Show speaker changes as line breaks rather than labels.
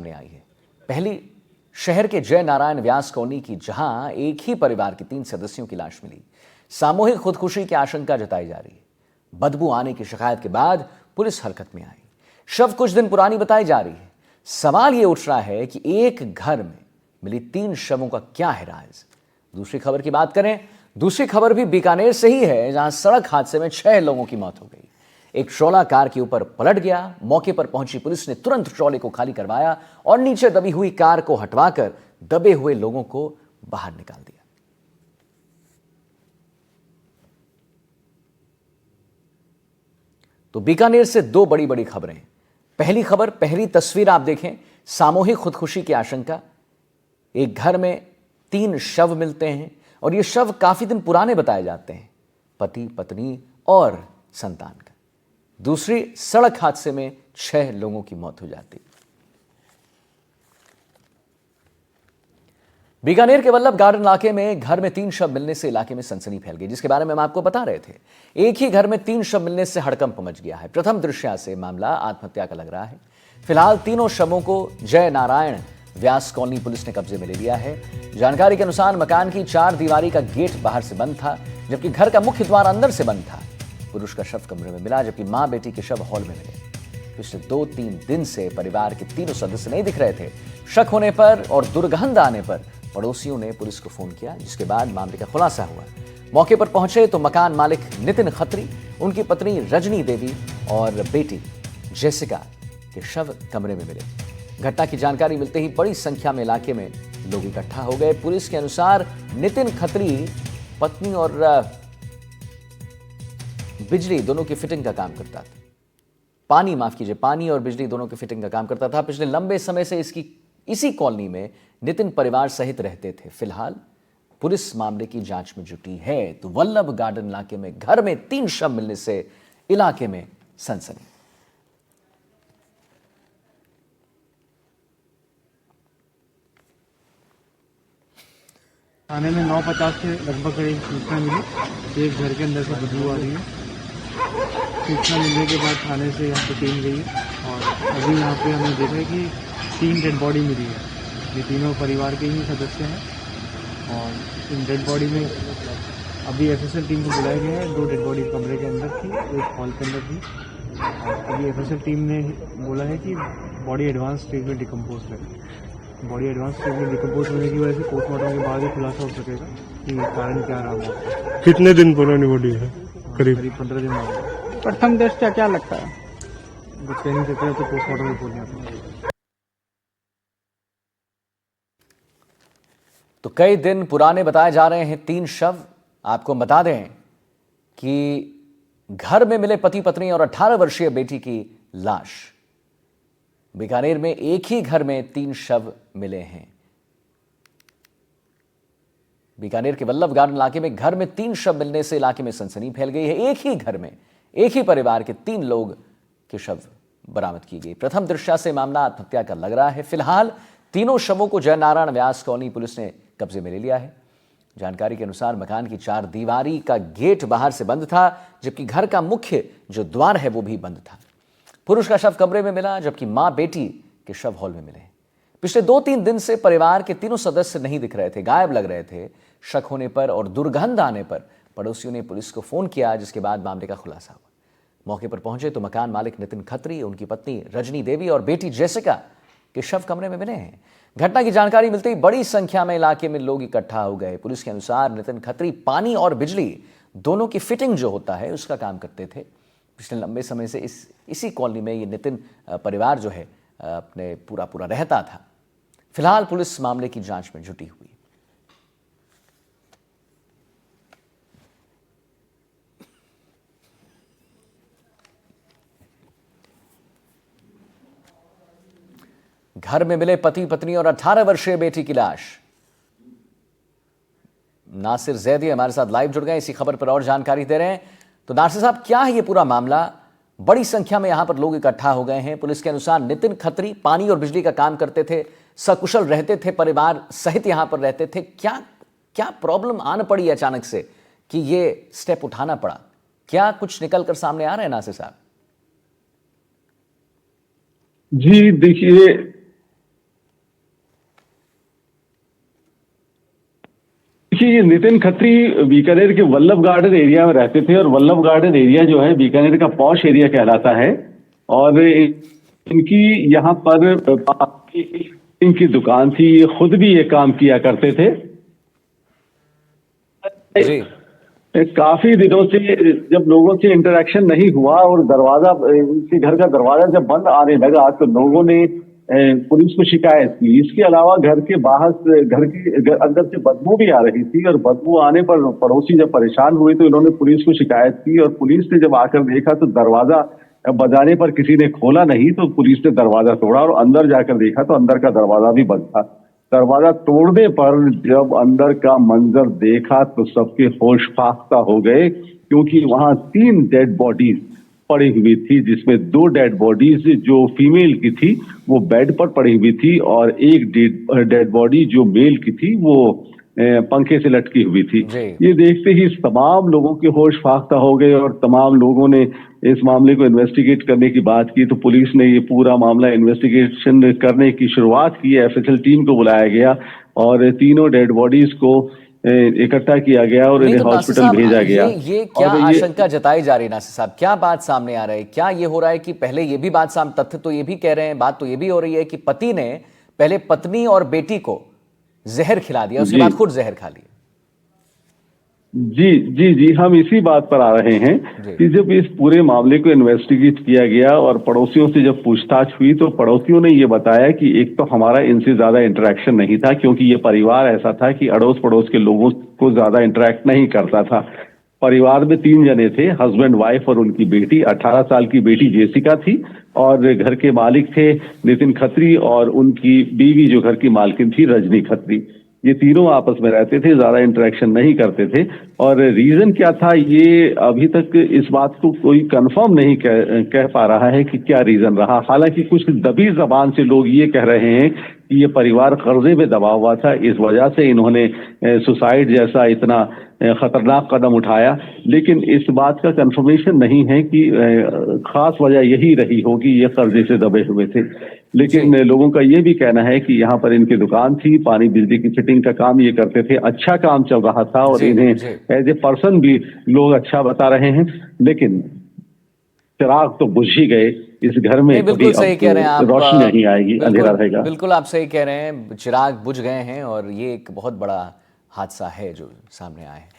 सामने आई है। पहली शहर के जय नारायण व्यास कॉलोनी की, जहां एक ही परिवार के 3 सदस्यों की लाश मिली। सामूहिक खुदकुशी की आशंका जताई जा रही है। बदबू आने की शिकायत के बाद पुलिस हरकत में आई। शव कुछ दिन पुरानी बताई जा रही है। सवाल यह उठ रहा है कि एक घर में मिली 3 शवों का क्या है राज। दूसरी खबर की बात करें, दूसरी खबर भी बीकानेर से ही है, जहां सड़क हादसे में 6 लोगों की मौत हो गई। एक ट्रॉला कार के ऊपर पलट गया। मौके पर पहुंची पुलिस ने तुरंत ट्रॉले को खाली करवाया और नीचे दबी हुई कार को हटवाकर दबे हुए लोगों को बाहर निकाल दिया। तो बीकानेर से 2 बड़ी बड़ी खबरें। पहली खबर, पहली तस्वीर आप देखें, सामूहिक खुदकुशी की आशंका। एक घर में 3 शव मिलते हैं और ये शव काफी दिन पुराने बताए जाते हैं, पति, पत्नी और संतान का। दूसरी, सड़क हादसे में 6 लोगों की मौत हो जाती। बीकानेर के वल्लभ गार्डन इलाके में घर में 3 शव मिलने से इलाके में सनसनी फैल गई, जिसके बारे में हम आपको बता रहे थे। एक ही घर में 3 शव मिलने से हड़कंप मच गया है। प्रथम दृष्टया से मामला आत्महत्या का लग रहा है। फिलहाल तीनों शवों को जय नारायण व्यास कॉलोनी पुलिस ने कब्जे में ले लिया है। जानकारी के अनुसार मकान की 4 दीवारी का गेट बाहर से बंद था, जबकि घर का मुख्य द्वार अंदर से बंद था। पुरुष का शव कमरे में मिला, जबकि मां बेटी के शव हॉल में मिले। पिछले 2-3 दिन से परिवार के तीनों सदस्य नहीं दिख रहे थे। शक होने पर और दुर्गंध आने पर पड़ोसियों ने पुलिस को फोन किया, जिसके बाद मामले का खुलासा हुआ। मौके पर पहुंचे तो मकान मालिक नितिन खत्री, उनकी पत्नी रजनी देवी और बेटी जेसिका के शव कमरे में मिले। घटना की जानकारी मिलते ही बड़ी संख्या में इलाके में लोग इकट्ठा हो गए। पुलिस के अनुसार नितिन खत्री पत्नी और बिजली दोनों की फिटिंग का काम करता था। पानी और बिजली दोनों की फिटिंग का काम करता था। पिछले लंबे समय से इसी कॉलोनी में नितिन परिवार सहित रहते थे। फिलहाल पुलिस मामले की जांच में जुटी है। तो वल्लभ गार्डन इलाके में घर में 3 शव मिलने से इलाके में सनसनी।
थाने में 9:50 से लगभग करीब सूचना मिली कि एक घर के अंदर से बदबू आ रही है। सूचना मिलने के बाद थाने से यहाँ पे टीम गई और अभी यहाँ पे हमने देखा है कि 3 डेड बॉडी मिली है। ये तीनों परिवार के ही सदस्य हैं और इन डेड बॉडी में अभी एफएसएल टीम को बुलाया गया है। 2 डेड बॉडी कमरे के अंदर थी, एक हॉल के अंदर थी। और अभी एफएसएल टीम ने बोला है कि बॉडी एडवांस स्टेज में डिकम्पोज है। बॉडी एडवांस स्टेज में डिकम्पोज होने की वजह से पोस्टमार्टम के बाद ही खुलासा हो सकेगा कि कारण क्या रहा मौत।
कितने दिन पुरानी बॉडी है?
करीब 15 दिन हो।
प्रथम दृष्टया क्या लगता है?
कुछ कह नहीं सकते, तो पोस्टमार्टम रिपोर्ट नहीं आता।
तो कई दिन पुराने बताए जा रहे हैं 3 शव। आपको बता दें कि घर में मिले पति पत्नी और 18 वर्षीय बेटी की लाश। बीकानेर में एक ही घर में 3 शव मिले हैं। बीकानेर के वल्लभ गार्डन इलाके में घर में 3 शव मिलने से इलाके में सनसनी फैल गई है। एक ही घर में एक ही परिवार के 3 लोग के शव बरामद की गई। प्रथम दृष्टया से मामला आत्महत्या का लग रहा है। फिलहाल तीनों शवों को जय नारायण व्यास कॉलोनी पुलिस ने कब्जे में ले लिया है। जानकारी के अनुसार मकान की 4 दीवारी का गेट बाहर से बंद था, जबकि घर का मुख्य जो द्वार है वो भी बंद था। पुरुष का शव कमरे में मिला, जबकि मां बेटी के शव हॉल में मिले। पिछले 2-3 दिन से परिवार के तीनों सदस्य नहीं दिख रहे थे, गायब लग रहे थे। शक होने पर और दुर्गंध आने पर पड़ोसियों ने पुलिस को फोन किया, जिसके बाद मामले का खुलासा हुआ। मौके पर पहुंचे तो मकान मालिक नितिन खत्री, उनकी पत्नी रजनी देवी और बेटी जेसिका के शव कमरे में मिले हैं। घटना की जानकारी मिलते ही बड़ी संख्या में इलाके में लोग इकट्ठा हो गए। पुलिस के अनुसार नितिन खत्री पानी और बिजली दोनों की फिटिंग जो होता है उसका काम करते थे। पिछले लंबे समय से इसी कॉलोनी में ये नितिन परिवार जो है अपने पूरा रहता था। फिलहाल पुलिस मामले की जांच में जुटी हुई। घर में मिले पति पत्नी और 18 वर्षीय बेटी की लाश। नासिर जैदी हमारे साथ लाइव जुड़ गए, इसी खबर पर और जानकारी दे रहे हैं। तो नासिर साहब, क्या है ये पूरा मामला? बड़ी संख्या में यहां पर लोग इकट्ठा हो गए हैं। पुलिस के अनुसार नितिन खत्री पानी और बिजली का काम करते थे, सकुशल रहते थे, परिवार सहित यहां पर रहते थे। क्या प्रॉब्लम आन पड़ी अचानक से कि ये स्टेप उठाना पड़ा? क्या कुछ निकल कर सामने आ रहे हैं नासिर साहब?
जी देखिए, देखिए, ये नितिन खत्री बीकानेर के वल्लभ गार्डन एरिया में रहते थे और वल्लभ गार्डन एरिया जो है बीकानेर का पॉश एरिया कहलाता है। और इनकी यहाँ पर इनकी दुकान थी, ये खुद भी ये काम किया करते थे।
जी
काफी दिनों से जब लोगों से इंटरेक्शन नहीं हुआ और दरवाजा, इनके घर का दरवाजा जब बंद आने लगा तो लोगों ने पुलिस को शिकायत की। इसके अलावा घर के बाहर से, अंदर से बदबू भी आ रही थी और बदबू आने पर पड़ोसी जब परेशान हुए तो इन्होंने पुलिस को शिकायत की और पुलिस ने जब आकर देखा तो दरवाजा बजाने पर किसी ने खोला नहीं, तो पुलिस ने दरवाजा तोड़ा और अंदर जाकर देखा तो अंदर का दरवाजा भी बंद था। दरवाजा तोड़ने पर जब अंदर का मंजर देखा तो सबके होश फाख्ता हो गए, क्योंकि वहां 3 डेड बॉडीज पड़ी हुई थी, जिसमें 2 डेड बॉडीज जो फीमेल की थी वो बेड पर पड़ी हुई थी और एक डेड बॉडी जो मेल की थी वो पंखे से लटकी हुई थी। ये देखते ही तमाम लोगों के होश फाख्ता हो गए और तमाम लोगों ने इस मामले को इन्वेस्टिगेट करने की बात की। तो पुलिस ने ये पूरा मामला इन्वेस्टिगेशन करने की शुरुआत की। एफएसएल टीम को बुलाया गया और तीनों डेड बॉडीज को इकट्ठा किया गया और इन्हें हॉस्पिटल भेजा गया।
ये क्या आशंका जताई जा रही है नासिर साहब, क्या बात सामने आ रही है? क्या ये हो रहा है कि पहले ये भी बात तथ्य तो ये भी कह रहे हैं, बात तो ये भी हो रही है कि पति ने पहले पत्नी और बेटी को जहर खिला दिया, उसके बाद खुद जहर खा लिया?
जी जी जी, हम इसी बात पर आ रहे हैं कि जब इस पूरे मामले को इन्वेस्टिगेट किया गया और पड़ोसियों से जब पूछताछ हुई तो पड़ोसियों ने ये बताया कि एक तो हमारा इनसे ज्यादा इंटरेक्शन नहीं था, क्योंकि ये परिवार ऐसा था कि अड़ोस पड़ोस के लोगों को ज्यादा इंटरेक्ट नहीं करता था। परिवार में 3 जने थे, हस्बैंड वाइफ और उनकी बेटी। 18 साल की बेटी जेसिका थी और घर के मालिक थे नितिन खत्री और उनकी बीवी जो घर की मालकिन थी रजनी खत्री। ये तीनों आपस में रहते थे, ज्यादा इंटरेक्शन नहीं करते थे। और रीजन क्या था ये अभी तक इस बात को कोई कंफर्म नहीं कह पा रहा है कि क्या रीजन रहा। हालांकि कुछ दबी जबान से लोग ये कह रहे हैं कि ये परिवार कर्जे में दबा हुआ था, इस वजह से इन्होंने सुसाइड जैसा इतना खतरनाक कदम उठाया। लेकिन इस बात का कंफर्मेशन नहीं है कि खास वजह यही रही होगी, ये कर्जे से दबे हुए थे। लेकिन लोगों का ये भी कहना है कि यहाँ पर इनकी दुकान थी, पानी बिजली की फिटिंग का काम ये करते थे, अच्छा काम चल रहा था और इन्हें एज ए पर्सन भी लोग अच्छा बता रहे हैं। लेकिन चिराग तो बुझ ही गए इस घर में,
बिल्कुल सही कह रहे हैं आप,
रोशनी नहीं आएगी, अंधेरा रहेगा।
बिल्कुल आप सही कह रहे हैं, चिराग बुझ गए हैं और ये एक बहुत बड़ा हादसा है जो सामने आया है।